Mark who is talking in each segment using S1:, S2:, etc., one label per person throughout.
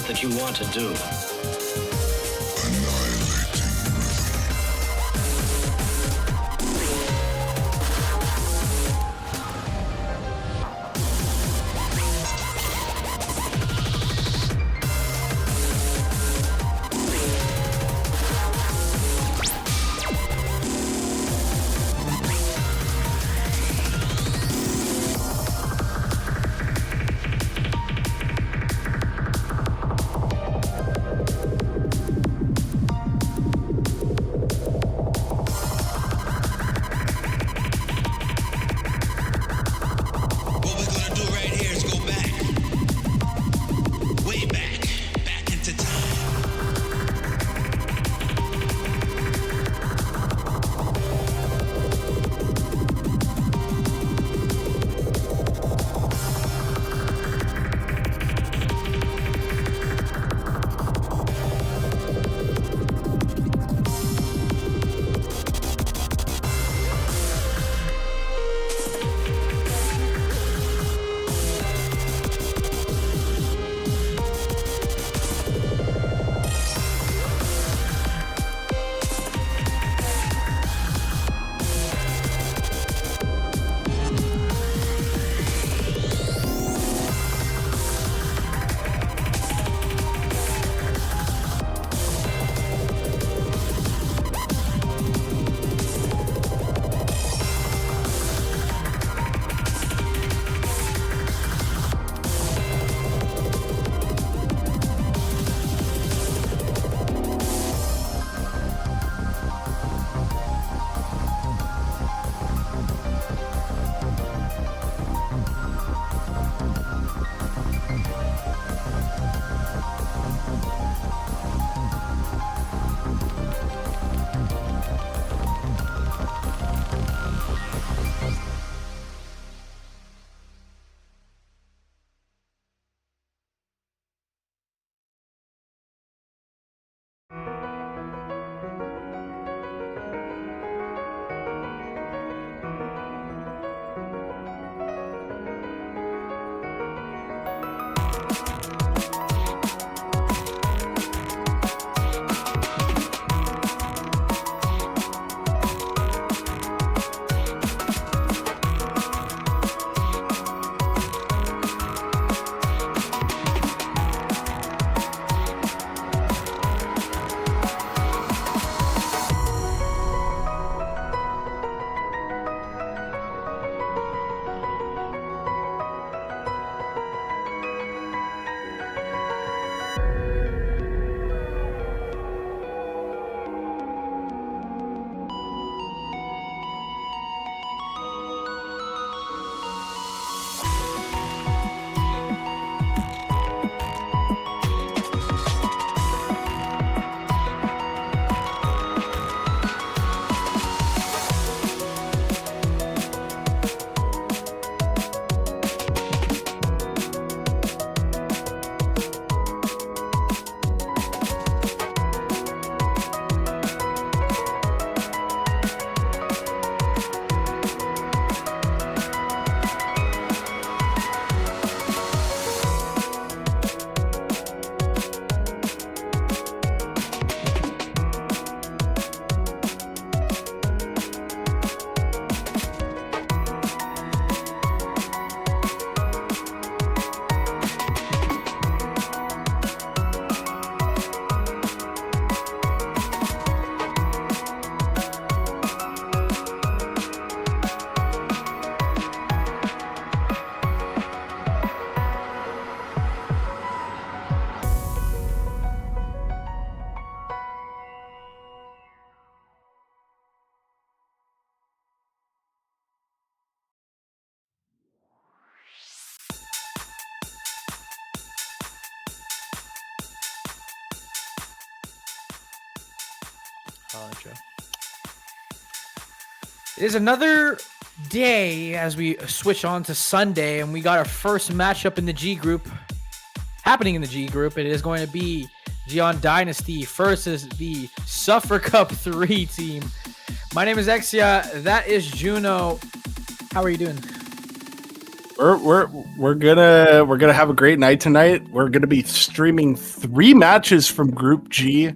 S1: is that you want to do?
S2: It is another day as we switch on to Sunday, and we got our first matchup in the G group happening in the G group. It is going to be Jeon Dynasty versus the SuffeRRR Cup 3 team. My name is Exia. That is Juno. How are you doing?
S1: We're gonna have a great night tonight. We're gonna be streaming 3 matches from Group G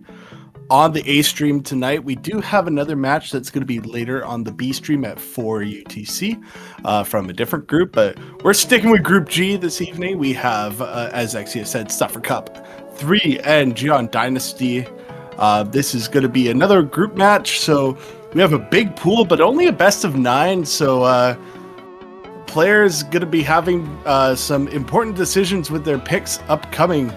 S1: on the A stream tonight. We do have another match that's going to be later on the B stream at 4 UTC from a different group, but we're sticking with Group G this evening. We have, as Exia said, SuffeRRR Cup 3 and jeon Dynasty. This is going to be another group match, so we have a big pool, but only a best of 9, so players going to be having some important decisions with their picks upcoming.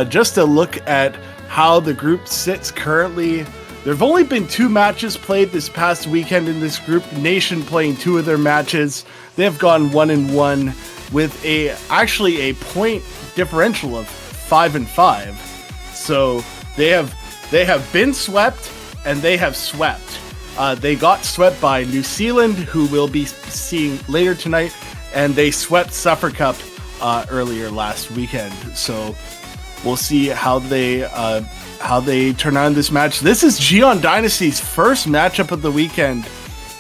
S1: Just to look at how the group sits currently, there have only been 2 matches played this past weekend in this group. Nation playing 2 of their matches. They have gone 1-1 with actually a point differential of 5-5. So they have been swept and they have swept. They got swept by New Zealand, who we'll be seeing later tonight, and they swept SuffeRRR Cup earlier last weekend. So we'll see how they turn on this match. This is jeon Dynasty's first matchup of the weekend,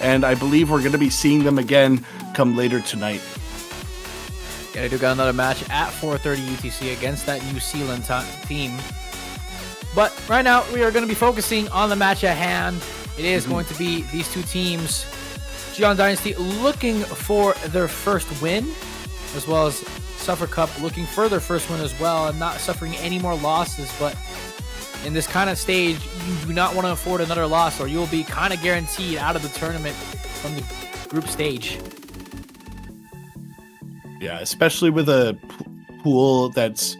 S1: and I believe we're going to be seeing them again come later tonight.
S2: Yeah, they do got another match at 4:30 UTC against that New Zealand team. But right now, we are going to be focusing on the match at hand. It is going to be these 2 teams. jeon Dynasty looking for their first win, as well as SuffeRRR Cup looking for their first win as well, and not suffering any more losses. But in this kind of stage, you do not want to afford another loss, or you'll be kind of guaranteed out of the tournament from the group stage.
S1: Yeah, especially with a pool that's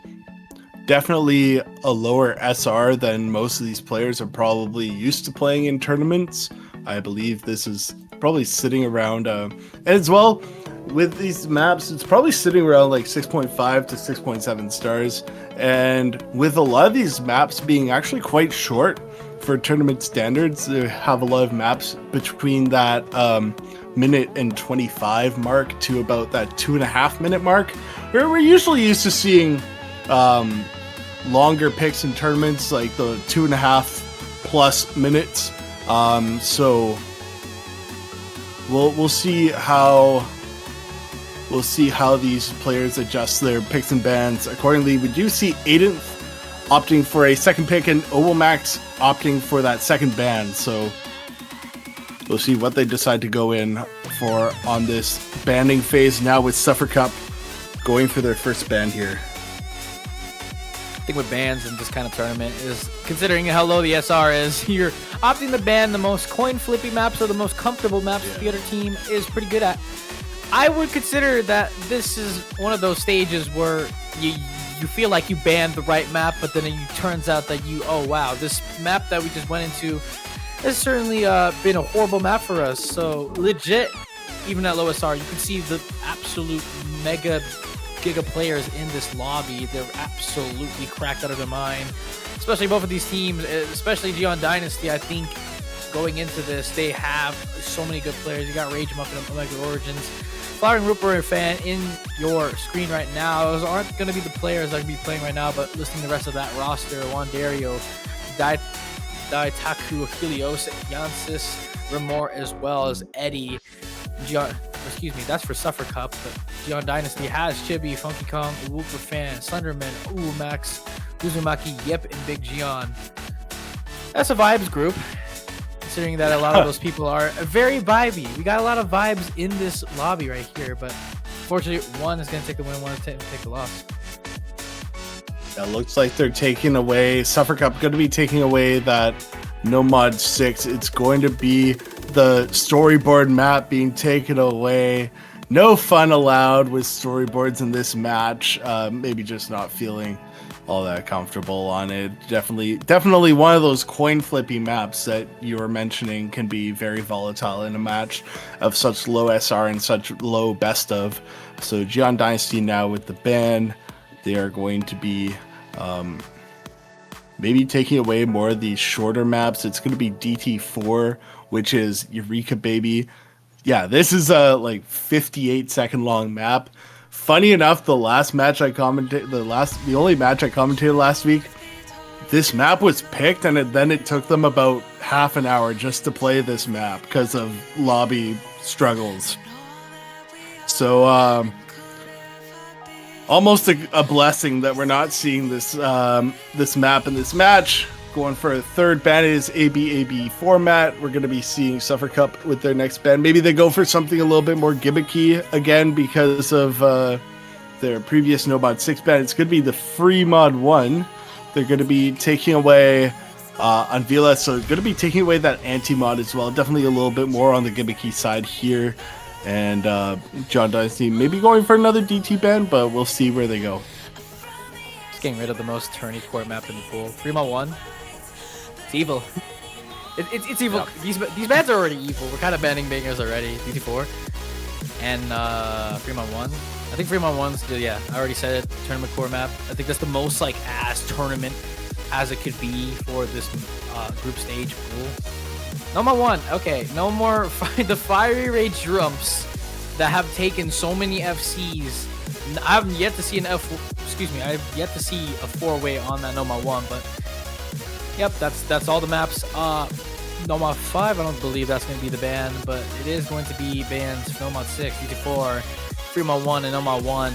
S1: definitely a lower SR than most of these players are probably used to playing in tournaments. I believe this is probably sitting around, and as well with these maps, it's probably sitting around like 6.5 to 6.7 stars. And with a lot of these maps being actually quite short for tournament standards, they have a lot of maps between that minute and 25 mark to about that 2.5 minute mark, where we're usually used to seeing longer picks in tournaments, like the 2.5+ minutes. So we'll see how these players adjust their picks and bans accordingly. We do see Aiden opting for a second pick and Obomax opting for that second ban. So we'll see what they decide to go in for on this banning phase now, with SuffeRRR Cup going for their first ban here.
S2: Thing with bans in this kind of tournament is, considering how low the SR is, you're opting to ban the most coin flippy maps or the most comfortable maps the other team is pretty good at. I would consider that this is one of those stages where you feel like you banned the right map, but then it turns out that oh wow, this map that we just went into has certainly been a horrible map for us. So legit, even at low SR, you can see the absolute mega giga players in this lobby. They're absolutely cracked out of their mind, especially both of these teams, especially jeon Dynasty. I think going into this, they have so many good players. You got Rage Muffin and Omega Origins. Flowering Rupert fan in your screen right now. Those aren't going to be the players that are going to be playing right now, but listing the rest of that roster: Wandario, Daitaku, Helios, Yansis, Remor, as well as Eddie. That's for SuffeRRR Cup, but jeon Dynasty has Chibi, Funky Kong, Wooper Fan, Slenderman, Max, Uzumaki, Yep, and Big Jeon. That's a vibes group, considering that a lot of those people are very vibey. We got a lot of vibes in this lobby right here, but unfortunately, one is going to take the win, one is going to take the loss.
S1: It looks like they're taking away, SuffeRRR Cup going to be taking away that No Mod 6. It's going to be the storyboard map being taken away. No fun allowed with storyboards in this match. Maybe just not feeling all that comfortable on it. Definitely one of those coin flippy maps that you were mentioning can be very volatile in a match of such low SR and such low best of. So jeon Dynasty now with the ban, they are going to be maybe taking away more of these shorter maps. It's going to be DT4, which is Eureka Baby. Yeah, this is a like 58-second long map. Funny enough, the only match I commentated last week, this map was picked, and then it took them about half an hour just to play this map because of lobby struggles. So almost a blessing that we're not seeing this this map in this match. Going for a third ban is ABAB format. We're going to be seeing SuffeRRR Cup with their next ban. Maybe they go for something a little bit more gimmicky again because of their previous No Mod 6 ban. It's going to be the free mod 1. They're going to be taking away Unvila, so going to be taking away that anti-mod as well. Definitely a little bit more on the gimmicky side here. And Jeon Dynasty maybe going for another DT ban, but we'll see where they go.
S2: Just getting rid of the most tourney core map in the pool. 3mod1. It's evil. It's evil. Yeah. These bans are already evil. We're kind of banning bangers already. DT4 and 3mod1. I think 3mod1's yeah. I already said it. Tournament core map. I think that's the most like ass tournament as it could be for this group stage pool. No mod 1. Okay, no more the Fiery Rage Drumps that have taken so many FCs. I haven't yet to see an I've yet to see a 4-way on that No mod 1, but. Yep, that's all the maps. No mod 5, I don't believe that's going to be the ban, but it is going to be bans for No mod 6, DT4, 3mod1, and No mod 1.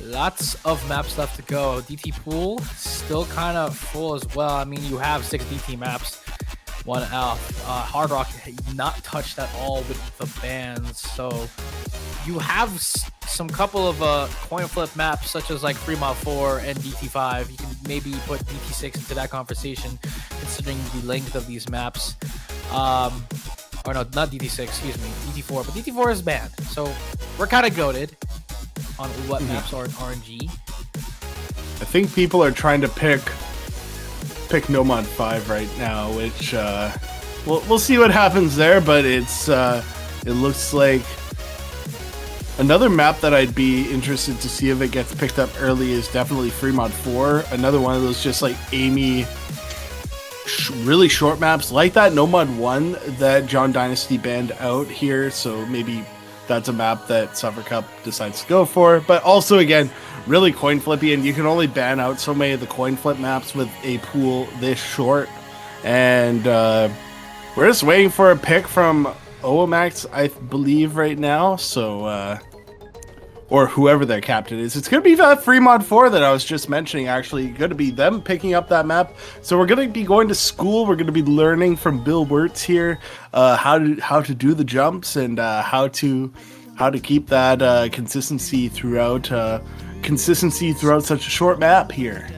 S2: Lots of maps left to go. DT pool still kind of full as well. I mean, you have 6 DT maps, 1 out. Hard Rock not touched at all with the bans, so you have some couple of coin flip maps such as like 3mod 4 and DT5. You can maybe put DT6 into that conversation considering the length of these maps. Or no, not DT6, excuse me, DT4, but DT4 is banned, so we're kind of goated on what maps are in RNG.
S1: I think people are trying to pick No Mod 5 right now, which we'll see what happens there, but it's it looks like another map that I'd be interested to see if it gets picked up early is definitely free mod 4. Another one of those just like Amy really short maps like that No Mod 1 that Jeon Dynasty banned out here, so maybe that's a map that SuffeRRR Cup decides to go for. But also again, really coin flippy, and you can only ban out so many of the coin flip maps with a pool this short. And we're just waiting for a pick from Oamax, I believe, right now. So or whoever their captain is. It's going to be that free mod 4 that I was just mentioning, actually. Going to be them picking up that map. So we're going to be going to school. We're going to be learning from Bill Wirtz here how to do the jumps and how to keep that consistency throughout such a short map here.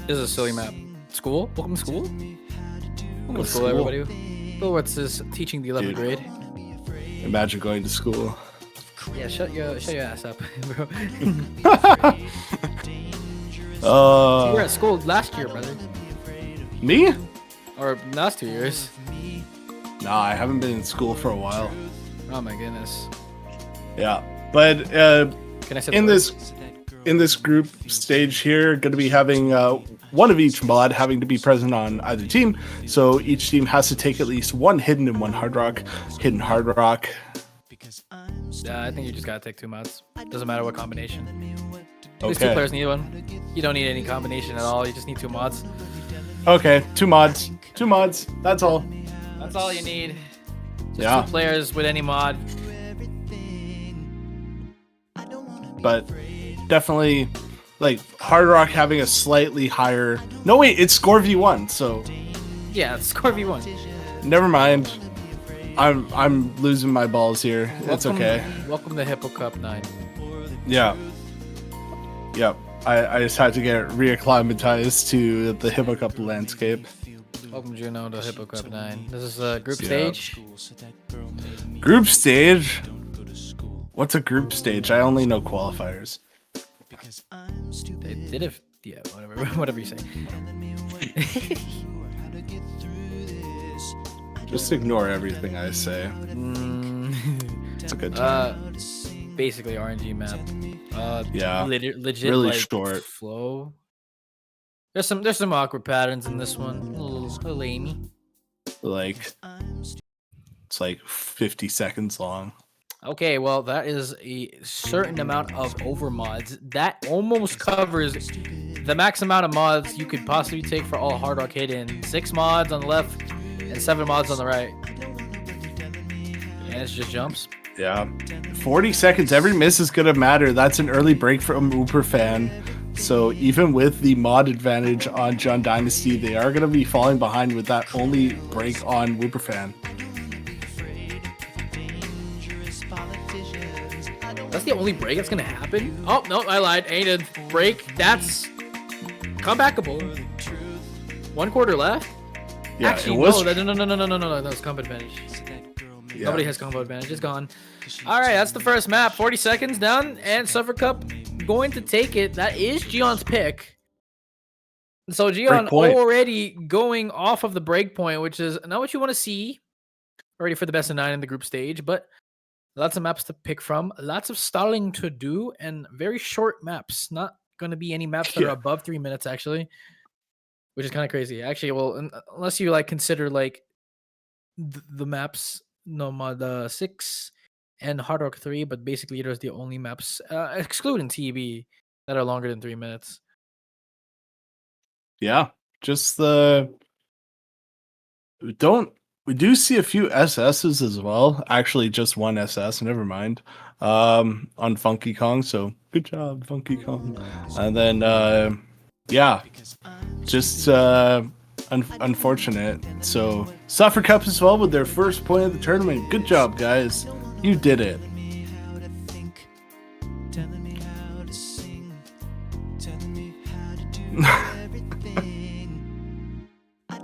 S2: This is a silly map. School? Welcome to school? Welcome to school, everybody. Bill Wirtz is teaching the 11th grade.
S1: Imagine going to school.
S2: Yeah, shut your ass up, bro. You were at school last year, brother.
S1: Me?
S2: Or last 2 years.
S1: Nah, I haven't been in school for a while.
S2: Oh my goodness.
S1: Yeah, but
S2: Can I say
S1: in this group stage here, going to be having one of each mod having to be present on either team. So each team has to take at least one hidden and one hard rock. Hidden hard rock.
S2: Yeah, I think you just gotta take 2 mods. Doesn't matter what combination. At
S1: Okay.
S2: least 2 players need one. You don't need any combination at all. You just need 2 mods.
S1: Okay, 2 mods. 2 mods. That's all.
S2: That's all you need. Just
S1: Yeah.
S2: 2 players with any mod.
S1: But definitely, like, hard rock having a slightly higher. No, wait, it's score v1. So
S2: Yeah, it's score v1.
S1: never mind. I'm losing my balls here. It's okay.
S2: Welcome to Hippo Cup 9.
S1: Yeah. Yep. I just had to get reacclimatized to the Hippo Cup landscape.
S2: Welcome, Juno, to Hippo Cup 9. This is a group stage.
S1: Group stage? What's a group stage? I only know qualifiers.
S2: They did it. Yeah, whatever you say.
S1: Just ignore everything I say. It's a good time.
S2: Basically RNG map.
S1: Yeah.
S2: Legit.
S1: Really
S2: like,
S1: short.
S2: flow. There's some awkward patterns in this one. A little lamey.
S1: Like, it's like 50 seconds long.
S2: Okay, well, that is a certain amount of overmods. That almost covers the max amount of mods you could possibly take for all Hard Rock Hidden. 6 mods on the left and 7 mods on the right. And it's just jumps.
S1: Yeah. 40 seconds. Every miss is going to matter. That's an early break from Uber fan. So even with the mod advantage on Jeon Dynasty, they are going to be falling behind with that only break on Uber fan.
S2: That's the only break that's going to happen? Oh, no, I lied. Ain't a break. That's comebackable. 1 quarter left?
S1: Yeah,
S2: actually,
S1: it was...
S2: no, that was combo advantage.
S1: Yeah.
S2: Nobody has combo advantage. It's gone. All right, that's the first map. 40 seconds down, and SuffeRRR Cup going to take it. That is Jeon's pick. So Jeon already going off of the break point, which is not what you want to see. Already for the best of 9 in the group stage, but lots of maps to pick from, lots of stalling to do, and very short maps. Not going to be any maps that are above 3 minutes, actually, which is kind of crazy. Actually, well, unless you like consider like the maps Nomad 6 and Hard Rock 3, but basically there's the only maps, excluding TB, that are longer than 3 minutes.
S1: Yeah, just we do see a few SSs as well. Actually, just one SS, never mind. On Funky Kong, so good job, Funky Kong. And then yeah, just unfortunate. So SuffeRRR Cup as well with their first point of the tournament. Good job, guys. You did it.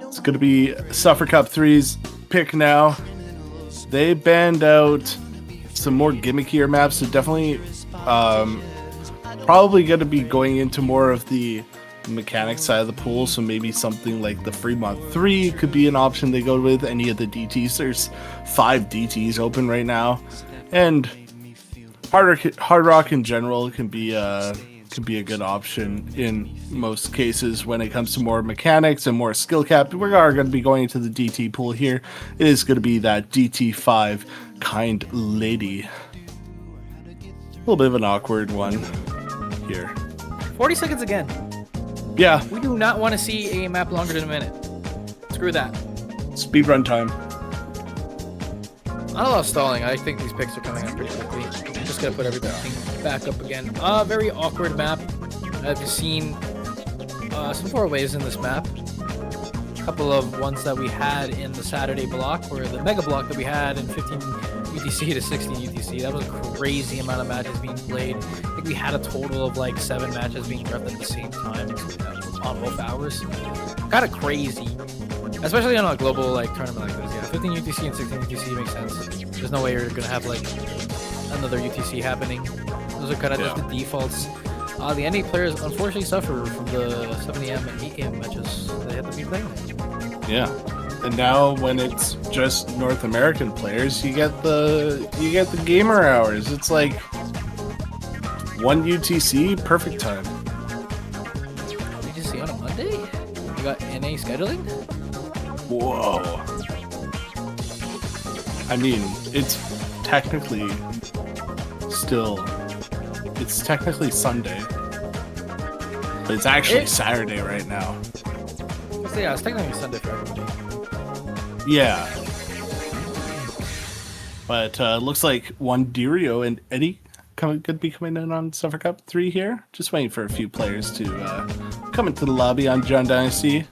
S1: It's going to be SuffeRRR Cup 3's pick now. They banned out some more gimmickier maps, so definitely probably going to be going into more of the mechanics side of the pool, so maybe something like the Fremont 3 could be an option they go with. Any of the DTs, there's 5 DTs open right now, and Hard Rock in general can be a good option in most cases when it comes to more mechanics and more skill cap. We are going to be going into the DT pool here. It is going to be that DT5 kind lady. A little bit of an awkward one here.
S2: 40 seconds again.
S1: Yeah.
S2: We do not want to see a map longer than a minute. Screw that.
S1: Speedrun time.
S2: Not a lot of stalling. I think these picks are coming up pretty quickly. Just gonna put everything back up again. Very awkward map. I've seen some 4-ways in this map. A couple of ones that we had in the Saturday block, or the mega block that we had in 15 UTC to 16 UTC. That was a crazy amount of matches being played. I think we had a total of like 7 matches being ref at the same time on both hours. Kind of crazy. Especially on a global like tournament like this. Yeah, 15 UTC and 16 UTC makes sense. There's no way you're gonna have like another UTC happening. Those are kind of just the defaults. The NA players unfortunately suffer from the 7 AM and 8 AM matches they have to be playing.
S1: Yeah, and now when it's just North American players, you get the gamer hours. It's like 1 UTC, perfect time.
S2: Did you see on a Monday? You got NA scheduling?
S1: Whoa. I mean, it's technically Sunday, but it's actually Saturday right now.
S2: So yeah, it's technically Sunday for everybody.
S1: Yeah. But looks like Wanderio and Eddie could be coming in on SuffeRRR Cup 3 here. Just waiting for a few players to come into the lobby on Jeon Dynasty.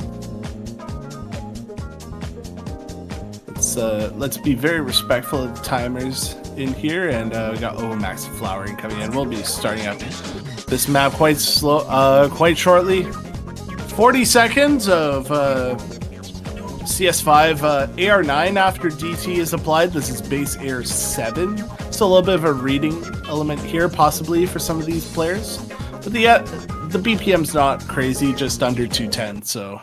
S1: Let's be very respectful of the timers in here, and we got Max Flowering coming in. We'll be starting up this map quite shortly. 40 seconds of CS5 AR9 after DT is applied. This is base AR7, so a little bit of a reading element here possibly for some of these players, but the BPM's not crazy, just under 210, so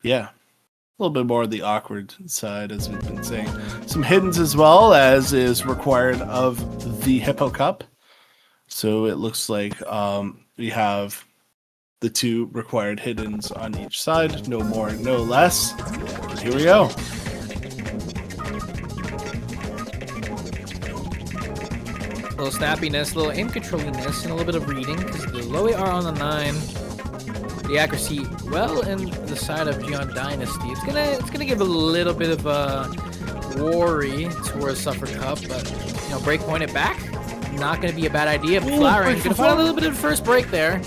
S1: yeah. A little bit more of the awkward side, as we've been saying. Some hiddens as well, as is required of the Hippo Cup. So it looks like we have the 2 required hiddens on each side. No more, no less. And here we go.
S2: A little snappiness, a little aim controlliness, and a little bit of reading, because the low AR on the 9. The accuracy well in the side of Jeon Dynasty. It's gonna give a little bit of a worry towards SuffeRRR Cup, but break point it back. Not going to be a bad idea. Flowering going to find a little bit of the first break there.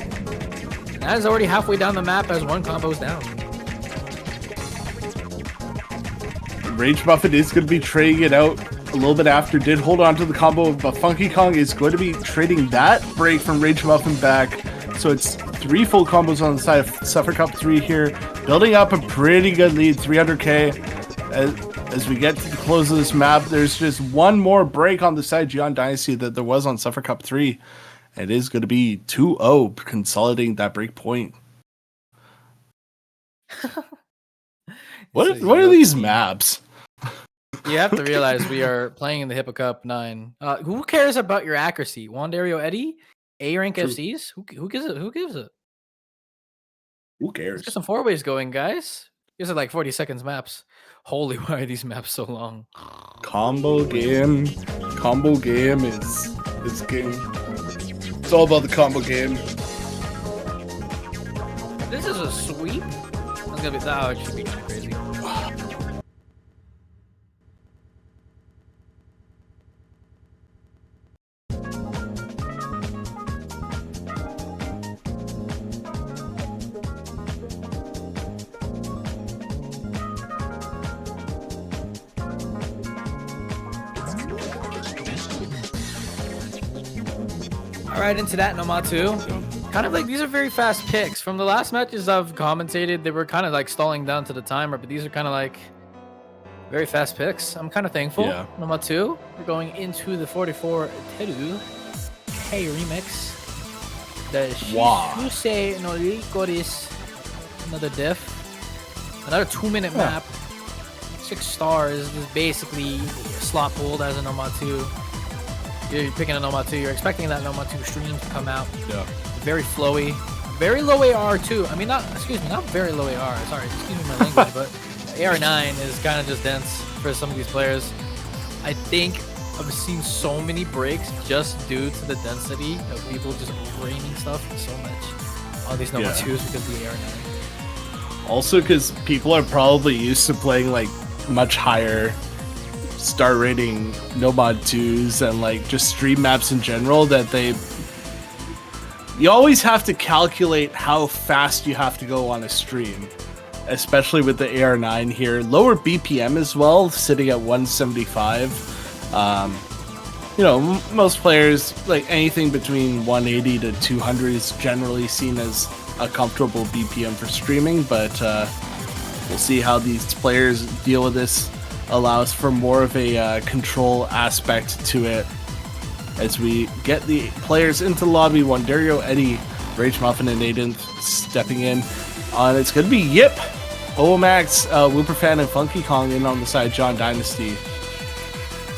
S2: That is already halfway down the map as one combo is down.
S1: Rage Muffin is going to be trading it out a little bit after. Did hold on to the combo, but Funky Kong is going to be trading that break from Rage Muffin back. So it's 3 full combos on the side of SuffeRRR Cup 3 here. Building up a pretty good lead, 300k. As we get to the close of this map, there's just one more break on the side of jeon Dynasty that there was on SuffeRRR Cup 3. It is going to be 2-0, consolidating that break point. What are these maps?
S2: You have to realize we are playing in the Hippo Cup 9. Who cares about your accuracy? Wandario Eddie? A rank FCs? Who gives it? Who gives it?
S1: Who cares?
S2: Let's get some 4-ways going, guys. These are like 40 seconds maps. Holy, why are these maps so long?
S1: Combo game is game. It's all about the combo game.
S2: This is a sweep. That's gonna be that. It should be kind of crazy. All right, into that Nomad 2. Kind of like these are very fast picks. From the last matches I've commentated, they were kind of like stalling down to the timer, but these are kind of like very fast picks. I'm kind of thankful.
S1: Yeah.
S2: Nomad 2. We're going into the 44 Teru K remix. The Shise no Rikoris. Another diff. Another 2-minute map. 6 stars. This is basically slot pulled as a Nomad 2. You're picking a Nomad 2. You're expecting that Nomad 2 stream to come out.
S1: Yeah.
S2: Very flowy. Very low AR too. I mean, not very low AR. Sorry, excuse me my language, but AR9 is kind of just dense for some of these players. I think I've seen so many breaks just due to the density of people just raining stuff so much on these Nomad 2s because of the AR9.
S1: Also because people are probably used to playing like much higher star rating Nomad 2s and like just stream maps in general that you always have to calculate how fast you have to go on a stream, especially with the AR9 here. Lower BPM as well, sitting at 175. Most players, like anything between 180 to 200 is generally seen as a comfortable BPM for streaming, but we'll see how these players deal with this. Allows for more of a control aspect to it as we get the players into the lobby. Wandario, Eddie, Rage Muffin, and Aiden stepping in. It's going to be Yip, Omax, Wooperfan, and Funky Kong in on the side of jeon Dynasty.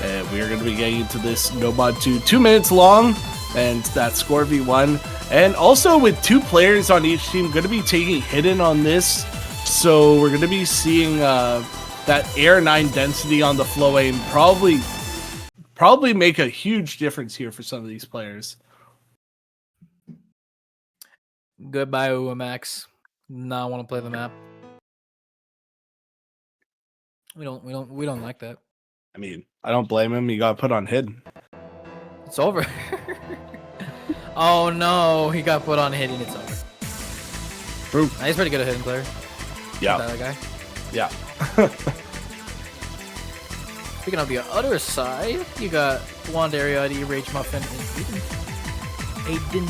S1: And we are going to be getting into this Nomad 2 minutes long, and that score v1. And also with 2 players on each team, going to be taking hidden on this. So we're going to be seeing that AR9 density on the flow aim probably make a huge difference here for some of these players.
S2: Goodbye, Max. Not want to play the map. We don't like that.
S1: I mean, I don't blame him. He got put on hidden.
S2: It's over. Oh no, he got put on hidden. It's over.
S1: True.
S2: He's pretty good at hidden player.
S1: Yeah.
S2: That guy.
S1: Yeah.
S2: Speaking of the other side, you got Wandario, Rage Muffin, and Aiden.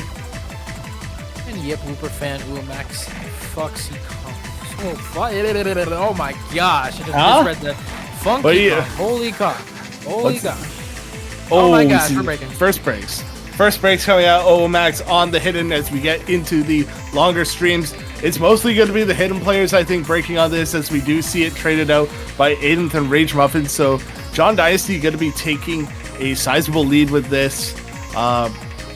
S2: And Yip, Wooperfan, Max, Foxy Kong. Oh my gosh. I just misread that. Funky Kong. Holy cock. Holy gosh. Oh my gosh, we're breaking.
S1: First breaks coming out. Max on the hidden as we get into the longer streams. It's mostly going to be the hidden players, I think, breaking on this as we do see it traded out by Aiden and Rage Muffin. So jeon Dynasty going to be taking a sizable lead with this.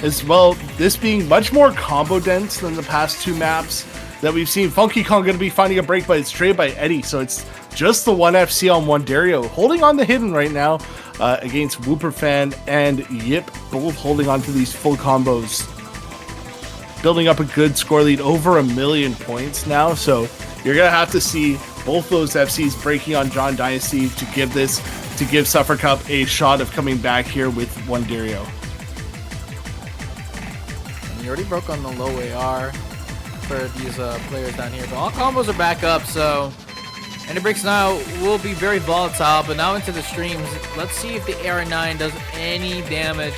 S1: As well, this being much more combo dense than the past 2 maps that we've seen. Funky Kong going to be finding a break, but it's traded by Eddie. So it's just the 1 FC on Wandario holding on the hidden right now against Wooperfan and Yip, both holding on to these full combos. Building up a good score lead, over 1 million points now. So you're going to have to see both those FCs breaking on jeon Dynasty to give this to give SuffeRRR Cup a shot of coming back here with one Dario.
S2: And he already broke on the low AR for these players down here. But all combos are back up, so Ender breaks now will be very volatile. But now into the streams, let's see if the AR9 does any damage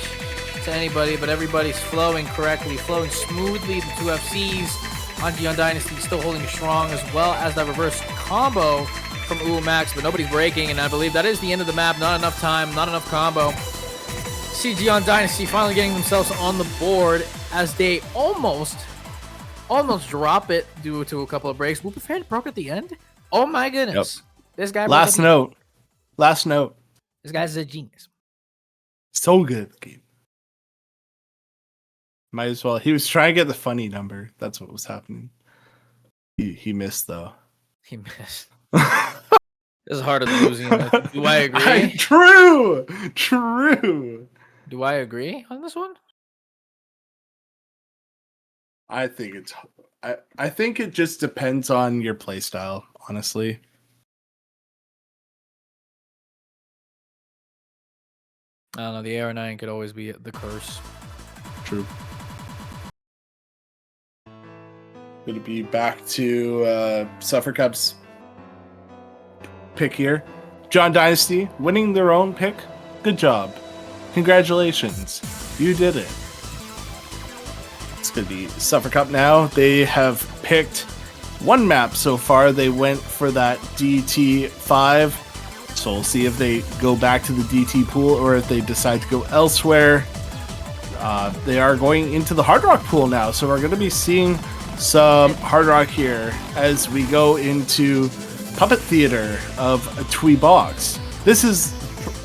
S2: to anybody. But everybody's flowing correctly, flowing smoothly. The two FCs on jeon Dynasty still holding strong, as well as that reverse combo from Max, but nobody's breaking, and I believe that is the end of the map. Not enough time, not enough combo. See jeon Dynasty finally getting themselves on the board as they almost drop it due to a couple of breaks. Whoop fan broke at the end. Oh my goodness. Yep. This guy.
S1: Last note.
S2: This guy's a genius.
S1: So good, Gabe. Might as well. He was trying to get the funny number. That's what was happening. He missed though.
S2: He missed. This is harder than losing. Do I agree?
S1: True.
S2: Do I agree on this one?
S1: I think it's. I think it just depends on your play style, honestly.
S2: I don't know. The AR9 could always be the curse.
S1: True. Going to be back to SuffeRRR Cup's pick here. jeon Dynasty winning their own pick. Good job. Congratulations. You did it. It's going to be SuffeRRR Cup now. They have picked one map so far. They went for that DT5. So we'll see if they go back to the DT pool or if they decide to go elsewhere. They are going into the Hard Rock pool now. So we're going to be seeing some Hard Rock here as we go into Puppet Theater of a Twee Box.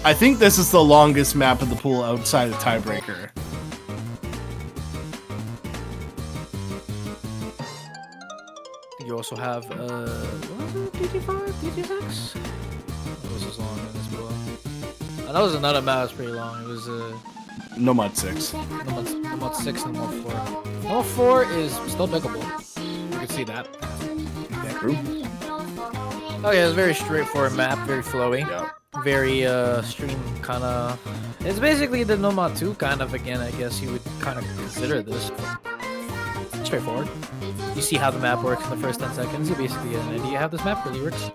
S1: I think this is the longest map of the pool outside of Tiebreaker.
S2: You also have what was it? DT5? DT6? What was this long in this pool? I know it was another map. It was pretty long. It was
S1: Nomad 6.
S2: Nomad 6 and Nomad 4. Nomad 4 is still pickable. You can see that.
S1: Yeah, true.
S2: Oh yeah, it's a very straightforward map, very flowy.
S1: Yeah.
S2: Very stream kind of. It's basically the Nomad 2 kind of again. I guess you would kind of consider this. Straightforward. You see how the map works in the first 10 seconds. You basically get an idea how this map really works.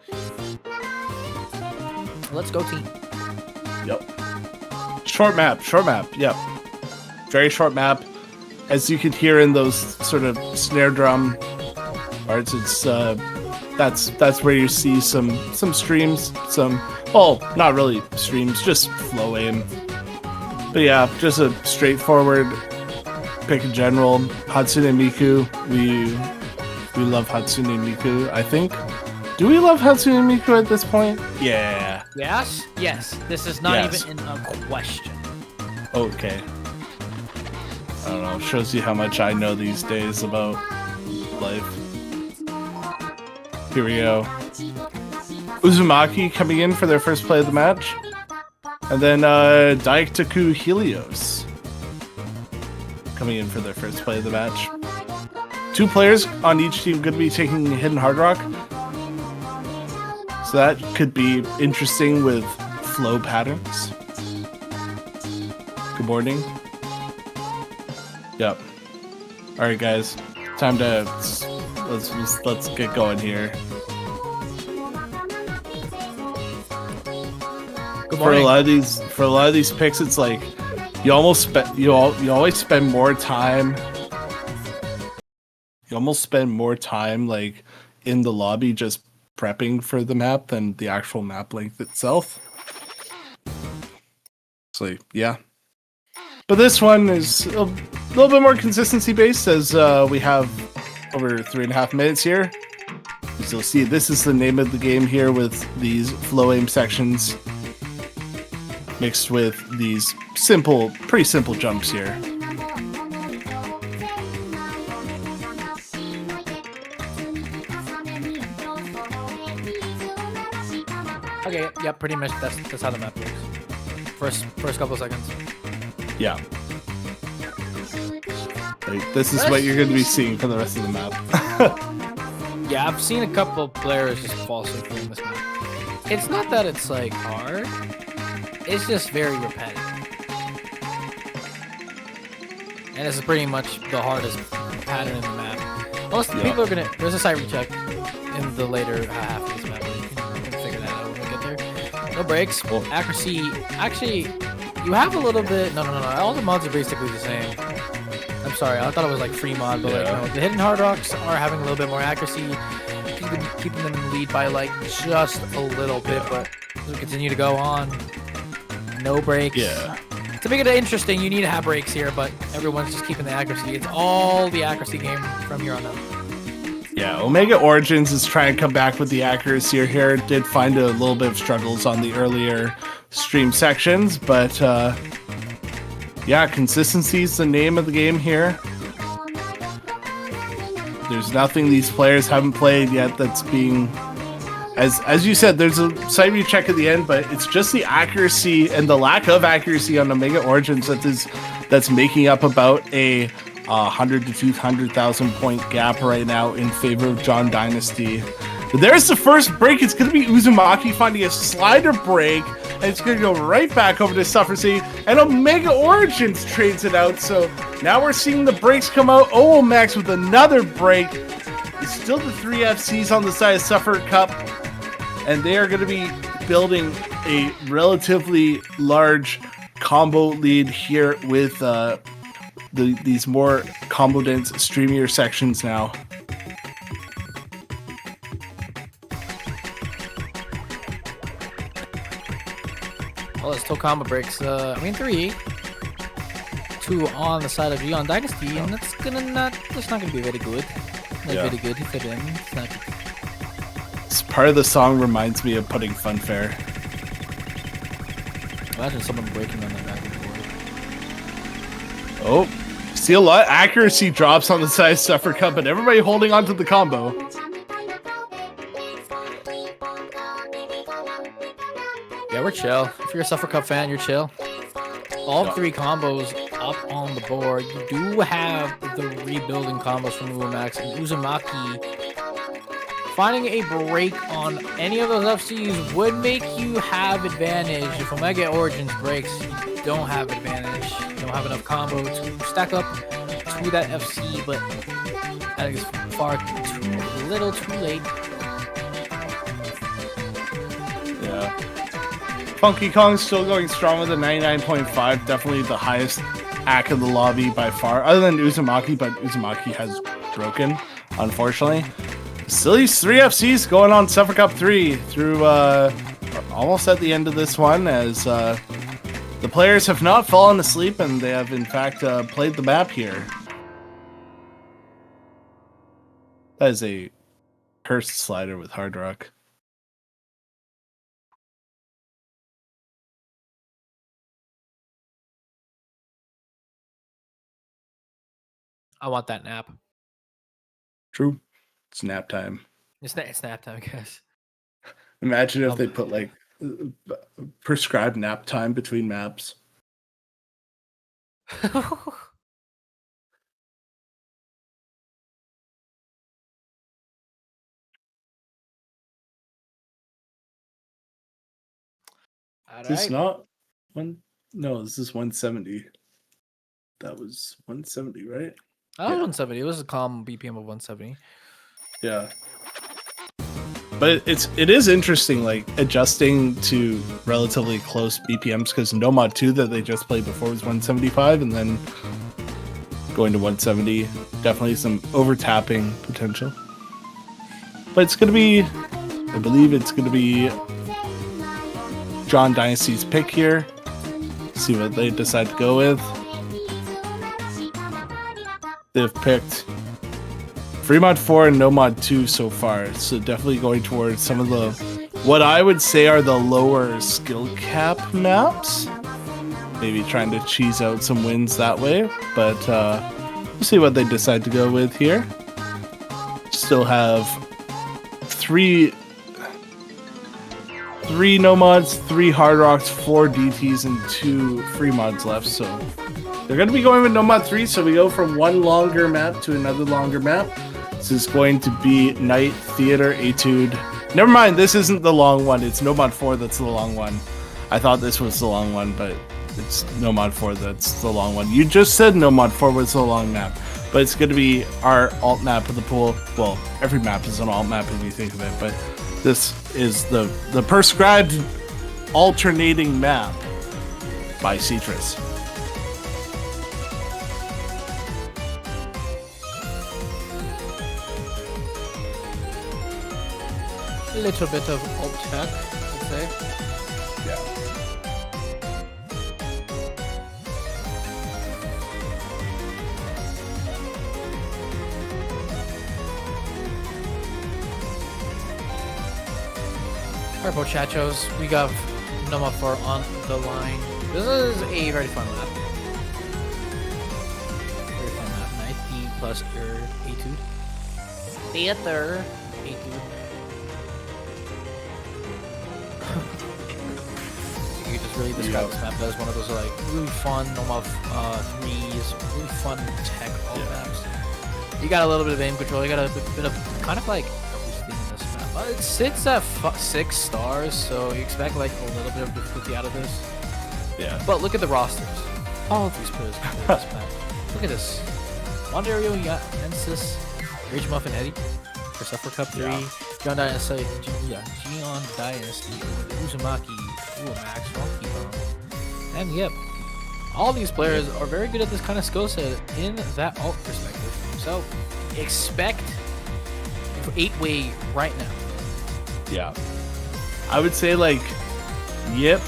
S2: Let's go team.
S1: Yep. Short map. Yep. Very short map. As you can hear in those sort of snare drum parts, it's that's where you see some streams, well, not really streams, just flow aim. But yeah, just a straightforward pick in general. Hatsune Miku, we love Hatsune Miku, I think. Do we love Hatsune Miku at this point? Yeah.
S2: Yes. This is not even a question.
S1: Okay. I don't know. Shows you how much I know these days about life. Here we go. Uzumaki coming in for their first play of the match. And then Daiktaku Helios coming in for their first play of the match. Two players on each team going to be taking Hidden Hard Rock. So that could be interesting with flow patterns. Good morning. Yep. All right, guys. Time to let's get going here.
S2: Good morning.
S1: For a lot of these picks, it's like you always spend more time. You almost spend more time like in the lobby just prepping for the map than the actual map length itself. So yeah. But this one is a little bit more consistency based as we have over 3.5 minutes here. As you'll see, this is the name of the game here with these flow aim sections mixed with these pretty simple jumps here.
S2: Okay, yeah, pretty much that's how the map works. First couple seconds.
S1: Yeah. Like, this is what you're going to be seeing for the rest of the map.
S2: Yeah, I've seen a couple players just fall asleep in this map. It's not that it's like hard. it's just very repetitive. And this is pretty much the hardest pattern in the map. Most people are gonna. There's a site recheck in the later half of this map. You can figure that out when we get there. No breaks. Well, accuracy. Actually, you have a little bit. No. All the mods are basically the same. I'm sorry. I thought it was like free mod, but like no, the hidden hard rocks are having a little bit more accuracy, keeping them in the lead by like just a little bit. But as we continue to go on, no breaks.
S1: Yeah.
S2: To make it interesting, you need to have breaks here, but everyone's just keeping the accuracy. It's all the accuracy game from here on out.
S1: Yeah, Omega Origins is trying to come back with the accuracy here. Did find a little bit of struggles on the earlier stream sections, but yeah, consistency is the name of the game here. There's nothing these players haven't played yet that's being... As you said, there's a site recheck at the end, but it's just the accuracy and the lack of accuracy on Omega Origins that's making up about a 100 to 200,000 point gap right now in favor of Jeon Dynasty. But there's the first break. It's going to be Uzumaki finding a slider break, and it's going to go right back over to SuffeRRR, and Omega Origins trades it out. So now we're seeing the breaks come out. Max with another break. It's still the 3 FCs on the side of SuffeRRR Cup. And they are going to be building a relatively large combo lead here with these more combo dense, streamier sections now.
S2: Well, it's still combo breaks. 3. 2 on the side of Jeon Dynasty, and that's not gonna be very good. Not very good for them. It's not.
S1: Part of the song reminds me of putting Funfair.
S2: Imagine someone breaking on that back and forth.
S1: Oh, see a lot. Accuracy drops on the side of SuffeRRR Cup, but everybody holding on to the combo.
S2: Yeah, we're chill. If you're a SuffeRRR Cup fan, you're chill. All 3 combos up on the board. You do have the rebuilding combos from Max and Uzumaki. Finding a break on any of those FCs would make you have advantage. If Omega Origins breaks, you don't have advantage. You don't have enough combo to stack up to that FC, but I think it's far too little too late.
S1: Yeah. Funky Kong's still going strong with a 99.5. Definitely the highest AC of the lobby by far, other than Uzumaki, but Uzumaki has broken, unfortunately. Still these 3 FCs going on SuffeRRR Cup 3 through almost at the end of this one, as the players have not fallen asleep and they have in fact played the map here. That is a cursed slider with Hard Rock.
S2: I want that nap.
S1: True. It's nap time.
S2: It's nap time, guys.
S1: Imagine if they put like prescribed nap time between maps. Is this not one? No, this is 170. That was 170, right?
S2: Oh, yeah. 170. It was a calm BPM of 170.
S1: Yeah. But it is interesting, like adjusting to relatively close BPMs, because Nomad 2 that they just played before was 175, and then going to 170, definitely some over tapping potential. But it's gonna be, I believe it's gonna be Jeon Dynasty's pick here. See what they decide to go with. They've picked Fremont 4 and Nomad 2 so far, so definitely going towards some of the, what I would say are the lower skill cap maps. Maybe trying to cheese out some wins that way, but we'll see what they decide to go with here. Still have three Nomads, 3 Hard Rocks, 4 DTs, and 2 free mods left, so they're going to be going with Nomad 3, so we go from one longer map to another longer map. This is going to be Night Theater Etude. Never mind, this isn't the long one. It's Nomad 4 that's the long one. I thought this was the long one, but it's no mod 4 that's the long one. You just said no mod 4 was the long map, but it's going to be our alt map of the pool. Well, every map is an alt map if you think of it, but this is the prescribed alternating map by Citrus.
S2: A little bit of alt tech, I'd say.
S1: Yeah.
S2: Alright, muchachos, we got number 4 on the line. This is a very fun map. Very fun map. 19 plus your etude. Theater. Etude. You just really describe this map as one of those like really fun normal threes, really fun tech all maps. You got a little bit of aim control. You got a bit of kind of like everything in this map. It sits at 6 stars, so you expect like a little bit of difficulty out of this.
S1: Yeah.
S2: But look at the rosters. All of these players can play this map. Look at this. Wandario, Yensis, Rage Muffin Eddie for SuffeRRR Cup 3. Jeon Dynasty, Jeon Dynasty, Uzumaki, Max, Rocky Bomb. And yep, all these players are very good at this kind of skill set in that alt perspective. So expect 8-way right now.
S1: Yeah. I would say like Yip,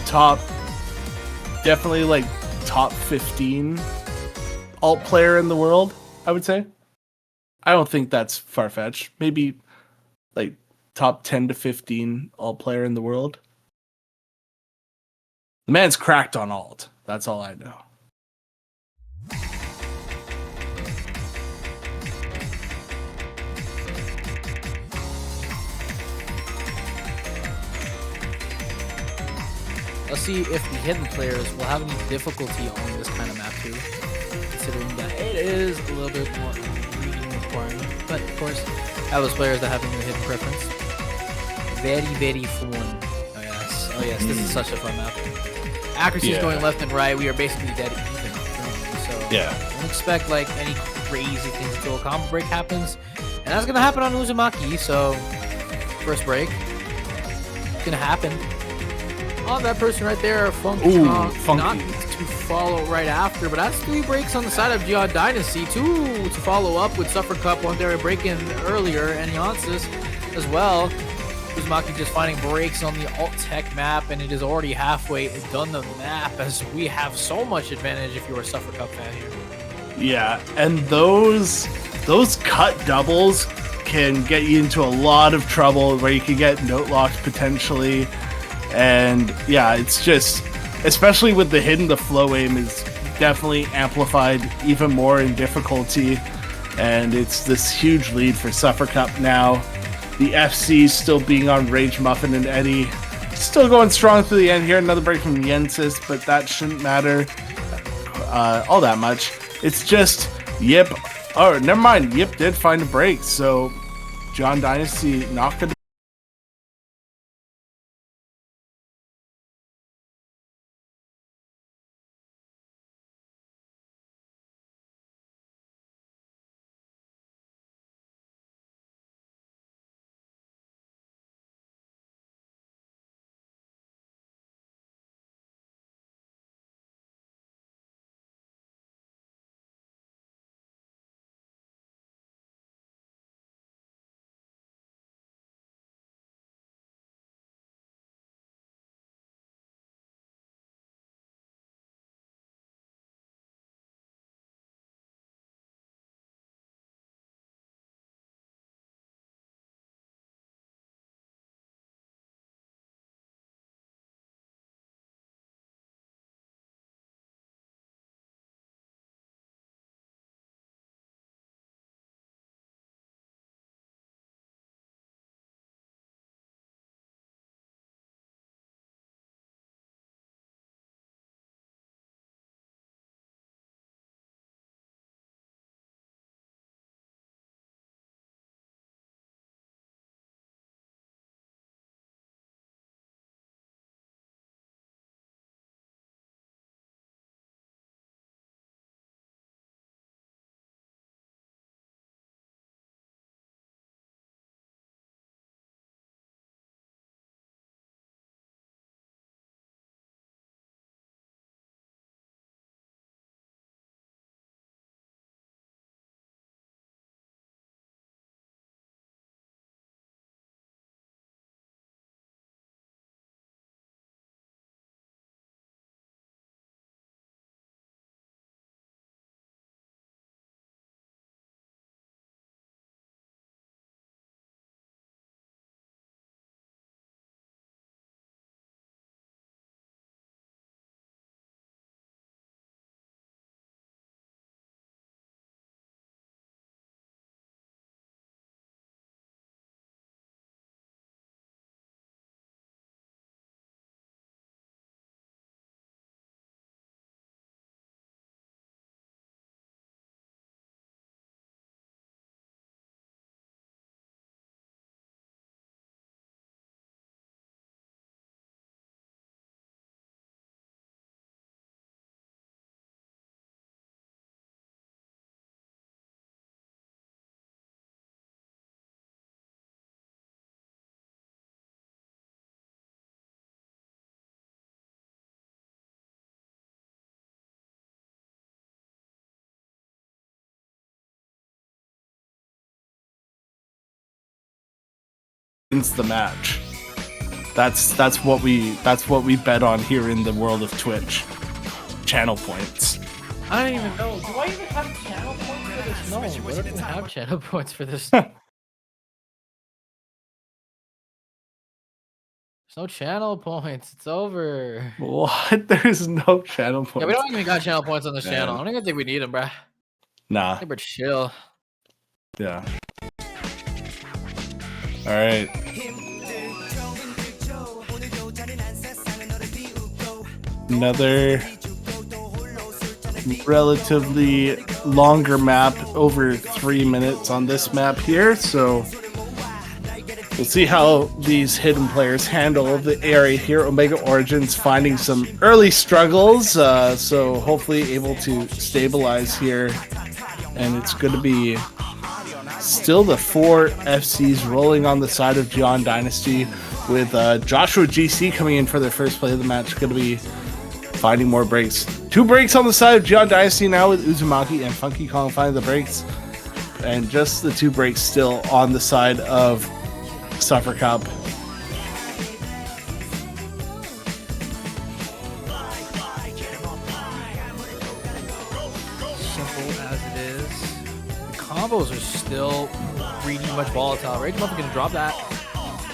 S1: top, definitely like top 15 alt player in the world, I would say. I don't think that's far-fetched. Maybe like top 10 to 15 alt player in the world. The man's cracked on alt. That's all I know.
S2: Let's see if the hidden players will have any difficulty on this kind of map too, considering that it is a little bit more reading requirement. But of course, have those players that have a hidden preference. Very, very fun. Oh yes, this is such a fun map. Accuracy is going left and right. We are basically dead even. So don't expect like any crazy things until a combo break happens, and that's gonna happen on Uzumaki. So first break, it's gonna happen. Oh, that person right there, Funky. Not to follow right after, but that's 3 breaks on the side of Jeon Dynasty. 2 to follow up with SuffeRRR Cup, one there breaking earlier, and Yansis as well. Uzumaki just finding breaks on the alt tech map, and it is already halfway done the map as we have so much advantage if you're a SuffeRRR Cup fan here.
S1: Yeah, and those cut doubles can get you into a lot of trouble where you can get note locked potentially. And yeah, it's just, especially with the hidden, the flow aim is definitely amplified even more in difficulty. And it's this huge lead for SuffeRRR Cup now. The FC still being on Rage Muffin and Eddie. Still going strong through the end here. Another break from Yensis, but that shouldn't matter all that much. It's just Yip. Oh, never mind. Yip did find a break. So Jeon Dynasty not going to wins the match. That's what we bet on here in the world of Twitch. Channel points.
S2: I don't even know. Do I even have channel points for this? No, I don't even have channel points for this. There's no channel points. It's over.
S1: What? There's no channel points.
S2: Yeah, we don't even got channel points on this channel. I don't even think we need them, bruh.
S1: Nah.
S2: I think we're chill.
S1: Yeah. All right. Another relatively longer map, over 3 minutes on this map here. So we'll see how these hidden players handle the area here. Omega Origins finding some early struggles, so hopefully able to stabilize here. And it's going to be still the 4 FCs rolling on the side of Jeon Dynasty, with Joshua GC coming in for their first play of the match. Going to be finding more breaks. 2 breaks on the side of Jeon Dynasty now, with Uzumaki and Funky Kong finding the breaks. And just the 2 breaks still on the side of SuffeRRR Cup.
S2: Simple as it is. The combos are still pretty much volatile. Rage Muffin gonna drop that.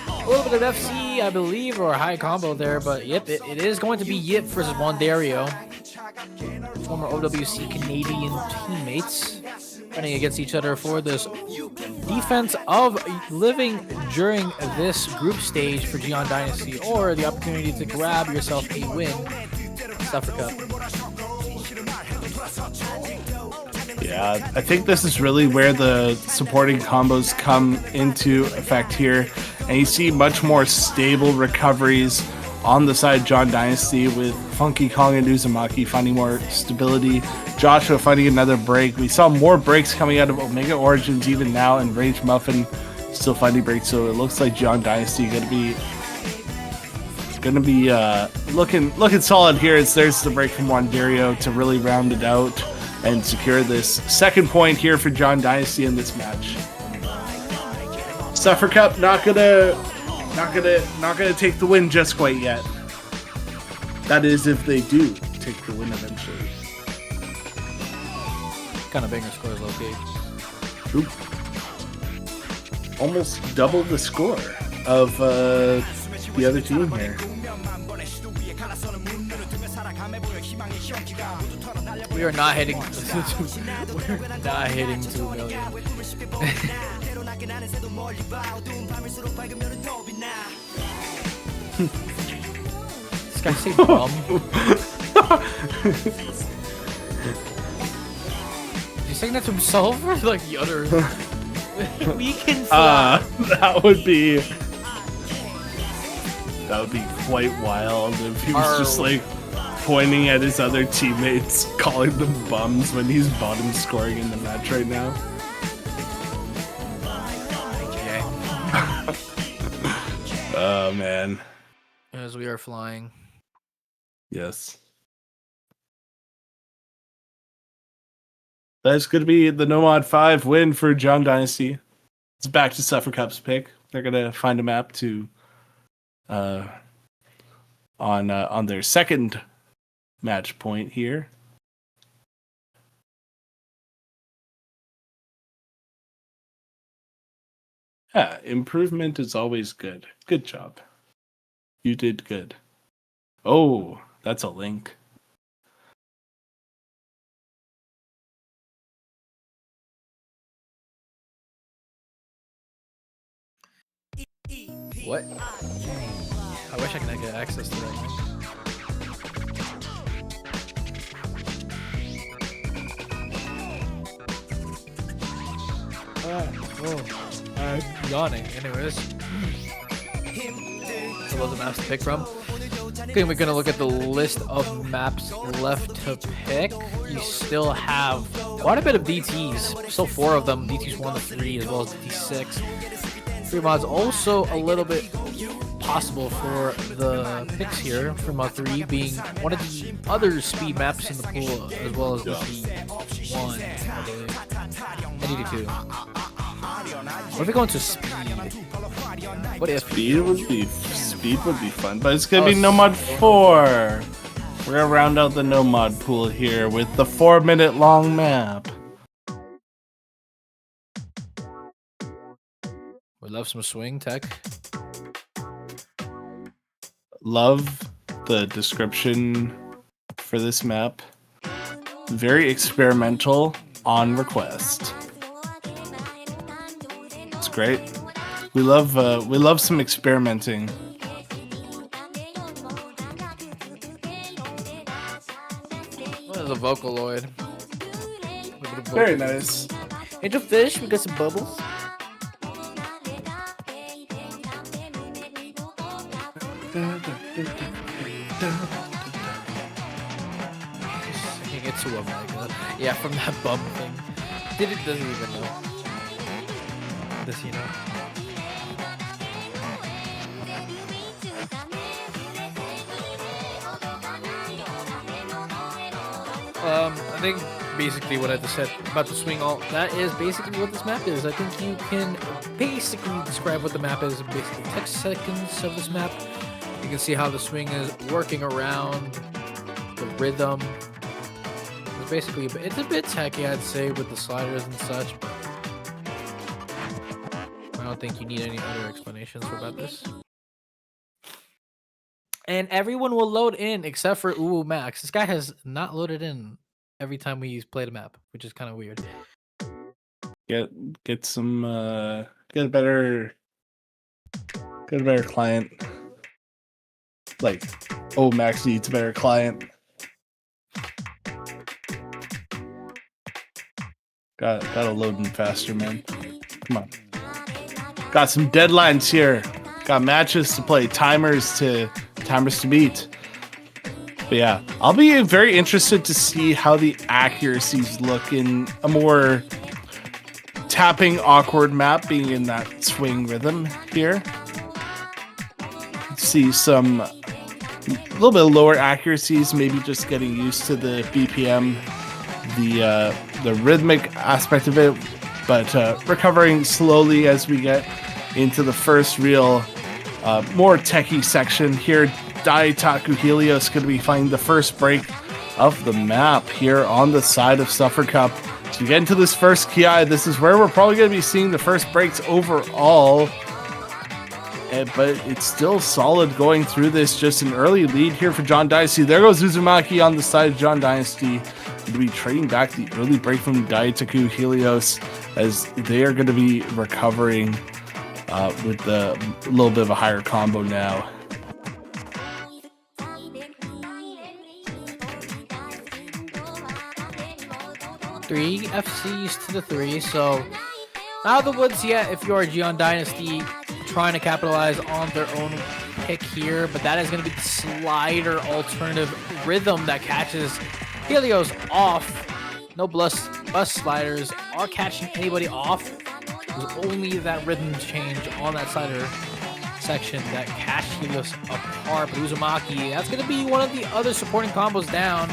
S2: A little bit of FC, I believe, or a high combo there, but yep, it is going to be Yip versus Wandario. Former OWC Canadian teammates running against each other for this defense of living during this group stage for Jeon Dynasty, or the opportunity to grab yourself a win. SuffeRRR Cup.
S1: Yeah, I think this is really where the supporting combos come into effect here. And you see much more stable recoveries on the side of Jeon Dynasty, with Funky Kong and Uzumaki finding more stability. Joshua finding another break. We saw more breaks coming out of Omega Origins even now, and Rage Muffin still finding breaks. So it looks like Jeon Dynasty gonna be looking solid here. There's the break from Wandario to really round it out and secure this second point here for Jeon Dynasty in this match. SuffeRRR Cup not gonna take the win just quite yet. That is if they do take the win eventually.
S2: Kind of banger scores, low key.
S1: True. Almost double the score of the other team here.
S2: We are not hitting. We're not hitting 2 million. This guy say bum. Is he saying that to himself or like the others? We can fly.
S1: That would be quite wild if he was just like pointing at his other teammates, calling them bums when he's bottom scoring in the match right now. Oh man.
S2: As we are flying.
S1: Yes. That's going to be the Nomad 5 win for Jeon Dynasty. It's back to SuffeRRR Cup's pick. They're going to find a map to on their second match point here. Yeah, improvement is always good. Good job. You did good. Oh, that's a link.
S2: What? I wish I could get access to that. I'm yawning. Anyways, so those are maps to pick from. Okay, we're gonna look at the list of maps left to pick. You still have quite a bit of DTs. Still 4 of them. DTs 1 to 3, as well as DT 6. 3 mods also a little bit possible for the picks here. For mod 3 being one of the other speed maps in the pool, as well as DT 1, I believe. And DT 2. What if we go into speed? What if
S1: Speed would be fun, but it's gonna be no mod 4. We're gonna round out the no mod pool here with the 4-minute long map.
S2: we love some swing tech?
S1: Love the description for this map. Very experimental on request. It's great. We love some experimenting.
S2: What is a Vocaloid?
S1: Very nice.
S2: Angel Fish, we got some bubbles. Singing it to Omega. Yeah, from that bum thing. Doesn't even know. Does he know? I think basically what I just said about the swing alt, that is basically what this map is. I think you can basically describe what the map is in basically 10 seconds of this map. You can see how the swing is working around the rhythm. It's basically, it's a bit techy, I'd say, with the sliders and such, but I don't think you need any other explanations about this. And everyone will load in except for Uwu Max. This guy has not loaded in every time we played a map, which is kind of weird.
S1: Get a better client. Like, oh, Max needs a better client. Gotta load in faster, man. Come on. Got some deadlines here. Got matches to play, timers to beat. But yeah, I'll be very interested to see how the accuracies look in a more tapping awkward map, being in that swing rhythm here. See some little bit lower accuracies, maybe just getting used to the BPM, the rhythmic aspect of it, but recovering slowly as we get into the first real more techie section here. Daitaku Helios going to be finding the first break of the map here on the side of SuffeRRR Cup. So we get into this first Ki. This is where we're probably going to be seeing the first breaks overall. But it's still solid going through this. Just an early lead here for Jeon Dynasty. There goes Uzumaki on the side of Jeon Dynasty. Going to be trading back the early break from Daitaku Helios as they are going to be recovering with a little bit of a higher combo now.
S2: 3 FCs to the 3, so not out of the woods yet if you're Jeon Dynasty trying to capitalize on their own pick here, but that is going to be the slider alternative rhythm that catches Helios off. No bus sliders are catching anybody off. It was only that rhythm change on that slider section that catched Helios apart. But Uzumaki, that's going to be one of the other supporting combos down.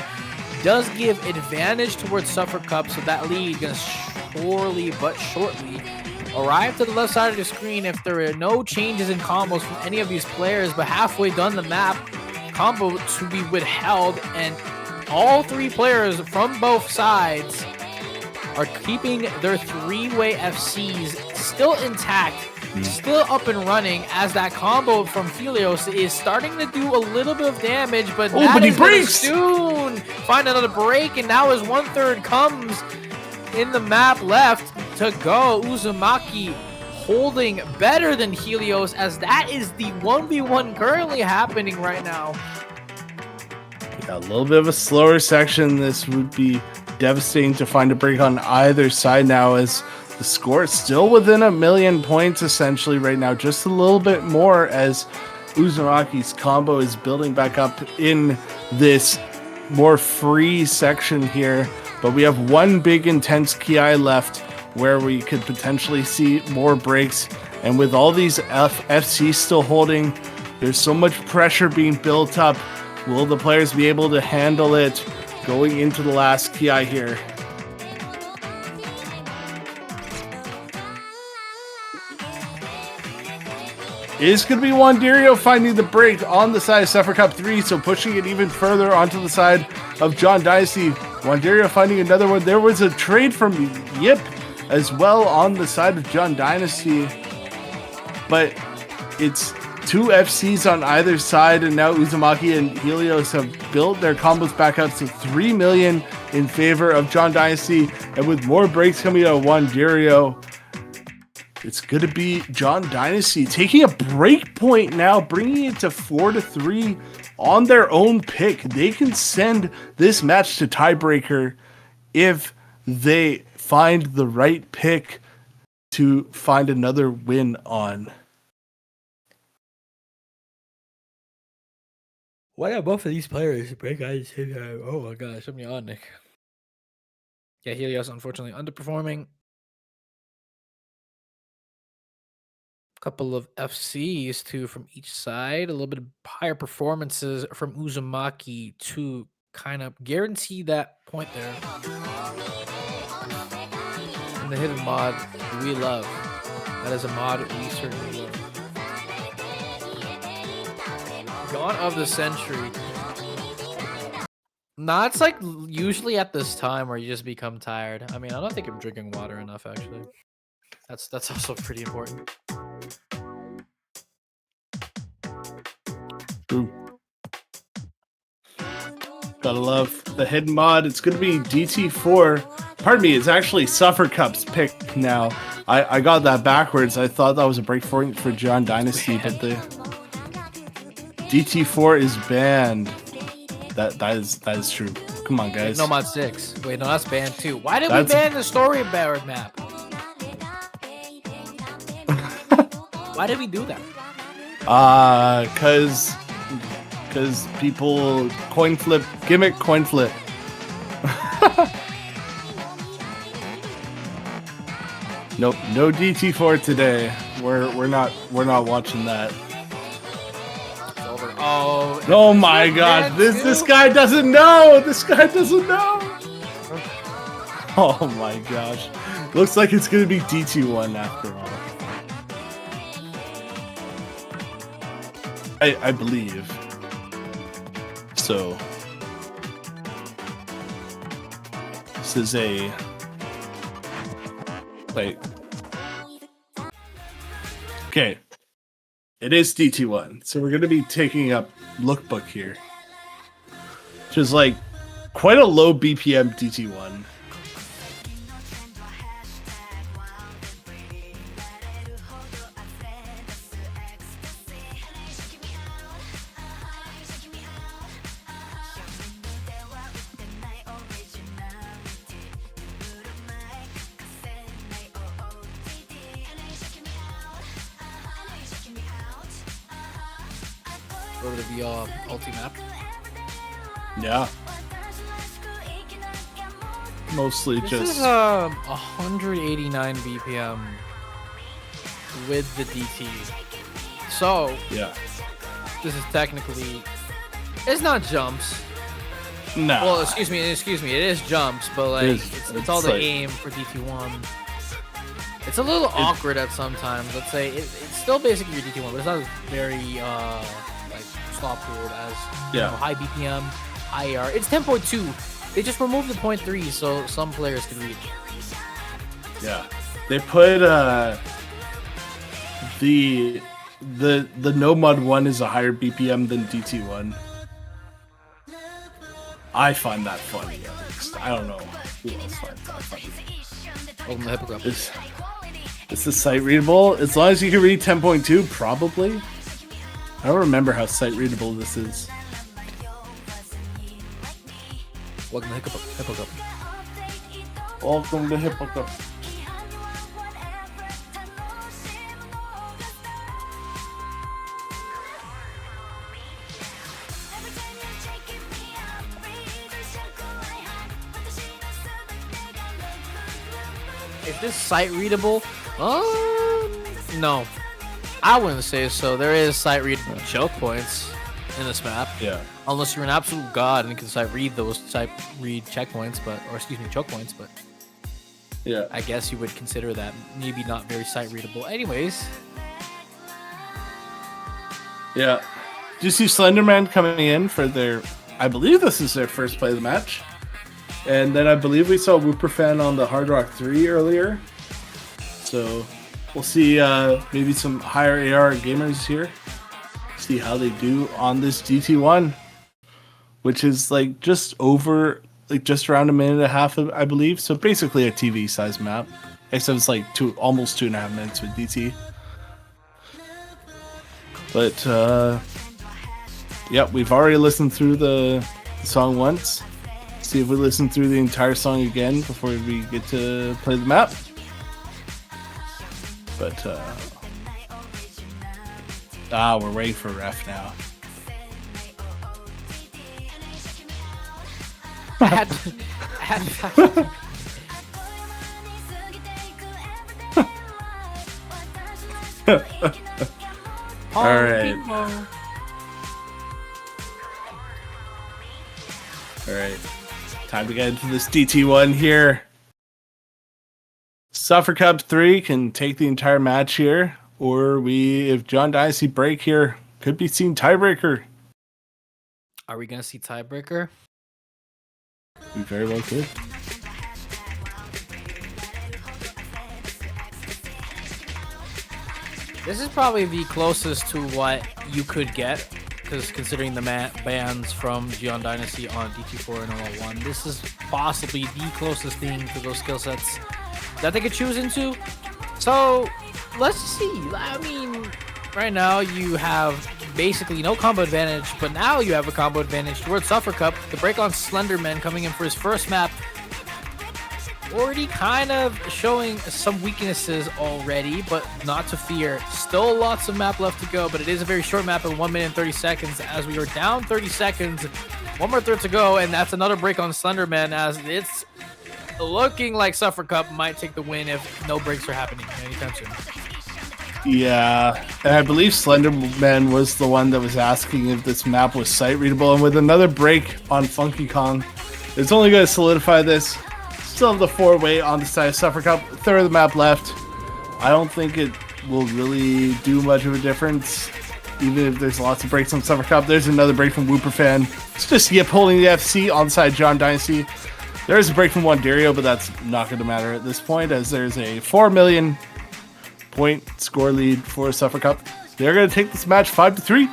S2: Does give advantage towards SuffeRRR Cup, so that lead going to surely but shortly arrive to the left side of the screen if there are no changes in combos from any of these players. But halfway done the map, combo to be withheld, and all 3 players from both sides are keeping their 3-way FCs still intact, still up and running, as that combo from Helios is starting to do a little bit of damage, but
S1: he breaks
S2: soon find another break, and now as 1/3 comes in the map left to go. Uzumaki holding better than Helios, as that is the 1v1 currently happening right now.
S1: Yeah, a little bit of a slower section. This would be devastating to find a break on either side now, as the score is still within 1,000,000 points essentially right now, just a little bit more as Uzumaki's combo is building back up in this more free section here. But we have one big intense Ki left where we could potentially see more breaks, and with all these FCs still holding, there's so much pressure being built up. Will the players be able to handle it going into the last Ki here? is going to be Wanderio finding the break on the side of SuffeRRR Cup 3, so pushing it even further onto the side of jeon Dynasty. Wanderio finding another one. There was a trade from Yip as well on the side of jeon Dynasty, but it's 2 FCs on either side, and now Uzumaki and Helios have built their combos back up to 3 million in favor of jeon Dynasty, and with more breaks coming out of Wanderio, it's going to be jeon Dynasty taking a break point now, bringing it to 4-3 on their own pick. They can send this match to tiebreaker if they find the right pick to find another win on.
S2: Why are both of these players break eyes? Oh my gosh, I'm yawning. Yeah, Helios unfortunately underperforming. Couple of FCs too from each side. A little bit of higher performances from Uzumaki to kind of guarantee that point there. And the hidden mod we love. That is a mod we certainly love. Gone of the century. Nah, it's like usually at this time where you just become tired. I mean, I don't think I'm drinking water enough actually. That's also pretty important.
S1: Boom. Gotta love the hidden mod. It's gonna be DT4. Pardon me, it's actually SuffeRRR Cup's pick now. I got that backwards. I thought that was a break for jeon Dynasty, but the DT4 is banned. That is true. Come on, guys.
S2: No mod 6. Wait, no, that's banned too. Why did we ban the story barrier map? Why did we do that?
S1: Cause people coin flip, gimmick coin flip. Nope, no DT4 today. We're not watching that.
S2: It's over. Oh.
S1: Oh my God! This guy doesn't know. This guy doesn't know. Oh my gosh! Looks like it's gonna be DT1 after all. I believe. So this is a wait. Okay. It is DT1. So we're gonna be taking up lookbook here. Which is like quite a low BPM DT1.
S2: Over the VR ulti map.
S1: Yeah. Mostly
S2: This
S1: just
S2: is 189 BPM with the DT. So
S1: yeah.
S2: this is technically, it's not jumps.
S1: No.
S2: Well, excuse me, it is jumps, but like it's all the
S1: like,
S2: aim for DT1. It's a little awkward at sometimes. Let's say it's still basically your DT1, but it's not very like slop pooled as you know, high BPM, high AR. It's 10.2. They just removed the 0.3 so some players can reach.
S1: Yeah. They put the no mud one is a higher BPM than DT1. I find that funny, at least. I don't know who else finds that funny.
S2: Welcome to Hippo Cup.
S1: Is this site readable? As long as you can read 10.2, probably. I don't remember how site readable this is.
S2: Welcome to Hippo Cup.
S1: Welcome to Hippo Cup.
S2: Is this site readable? No. I wouldn't say so. There is site readable choke points in this map.
S1: Yeah.
S2: Unless you're an absolute god and can sight read those checkpoints, choke points, but
S1: yeah,
S2: I guess you would consider that maybe not very sight readable. Anyways,
S1: Yeah. Do you see Slenderman coming in for their? I believe this is their first play of the match, and then I believe we saw Wooperfan on the Hard Rock 3 earlier. So we'll see maybe some higher AR gamers here. See how they do on this DT1, which is like just over, like just around a minute and a half, I believe. So basically a TV size map, except it's like almost 2.5 minutes with DT. But yeah, we've already listened through the song once. See if we listen through the entire song again before we get to play the map. But we're waiting for ref now. All right. All right. Time to get into this DT1 here. SuffeRRR Cup 3 can take the entire match here, or if Jeon Dynasty break here, could be seen tiebreaker.
S2: Are we gonna see tiebreaker?
S1: We very well could.
S2: This is probably the closest to what you could get, because considering the bans from Jeon Dynasty on DT4 and OL1, this is possibly the closest thing to those skill sets that they could choose into. So let's see. I mean, right now you have basically no combo advantage, but now you have a combo advantage towards SuffeRRR Cup. The break on Slenderman coming in for his first map, already kind of showing some weaknesses already, but not to fear. Still lots of map left to go, but it is a very short map at 1 minute and 30 seconds as we are down 30 seconds. One more third to go, and that's another break on Slenderman as it's looking like SuffeRRR Cup might take the win if no breaks are happening anytime soon.
S1: Yeah, and I believe Slenderman was the one that was asking if this map was sight readable, and with another break on Funky Kong, it's only going to solidify this. Still have the 4-way on the side of SuffeRRR Cup, third of the map left. I don't think it will really do much of a difference, even if there's lots of breaks on SuffeRRR Cup. There's another break from Wooperfan. It's just Yip holding the FC on the side of Jeon Dynasty. There is a break from Wandario, but that's not going to matter at this point, as there's a 4 million point score lead for SuffeRRR Cup. They're going to take this match 5-3,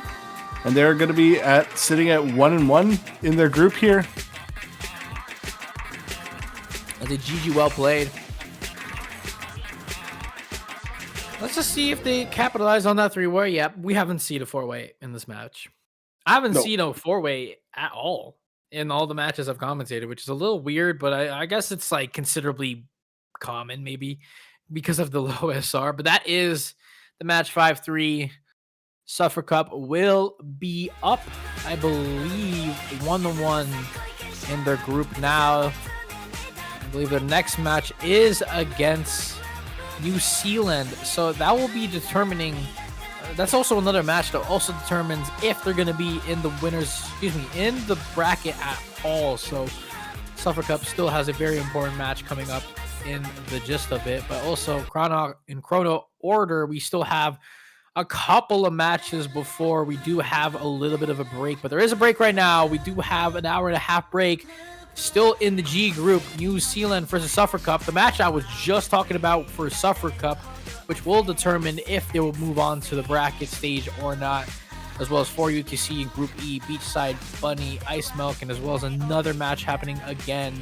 S1: and they're going to be sitting at 1-1 in their group here.
S2: That's a GG well played. Let's just see if they capitalize on that 3-way. Yeah, we haven't seen a 4-way in this match. I haven't seen a 4-way at all in all the matches I've commentated, which is a little weird, but I guess it's like considerably common maybe because of the low SR. But that is the match 5-3. SuffeRRR Cup will be up, I believe, 1-1 in their group now. I believe their next match is against New Zealand, so that will be determining. That's also another match that also determines if they're going to be in the winners, in the bracket at all. So SuffeRRR Cup still has a very important match coming up in the gist of it, but also in chrono order, we still have a couple of matches before we do have a little bit of a break. But there is a break right now. We do have an hour and a half break. Still in the G group, New Zealand versus SuffeRRR Cup. The match I was just talking about for SuffeRRR Cup, which will determine if they will move on to the bracket stage or not, as well as 4 UTC in Group E, Beachside Bunny, Ice Milk, and as well as another match happening again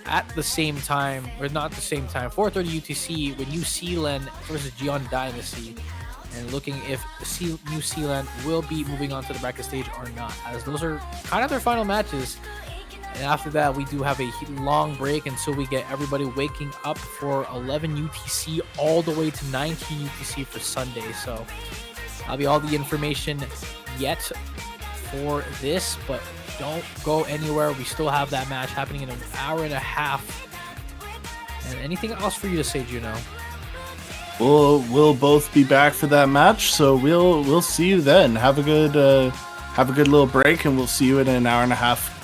S2: at the same time, or not the same time, 4:30 UTC with New Zealand versus Jeon Dynasty, and looking if New Zealand will be moving on to the bracket stage or not, as those are kind of their final matches. And after that, we do have a long break until we get everybody waking up for 11 UTC all the way to 19 UTC for Sunday. So that'll be all the information yet for this, but don't go anywhere. We still have that match happening in an hour and a half. And anything else for you to say, Juno?
S1: We'll both be back for that match, so we'll see you then. Have a good little break, and we'll see you in an hour and a half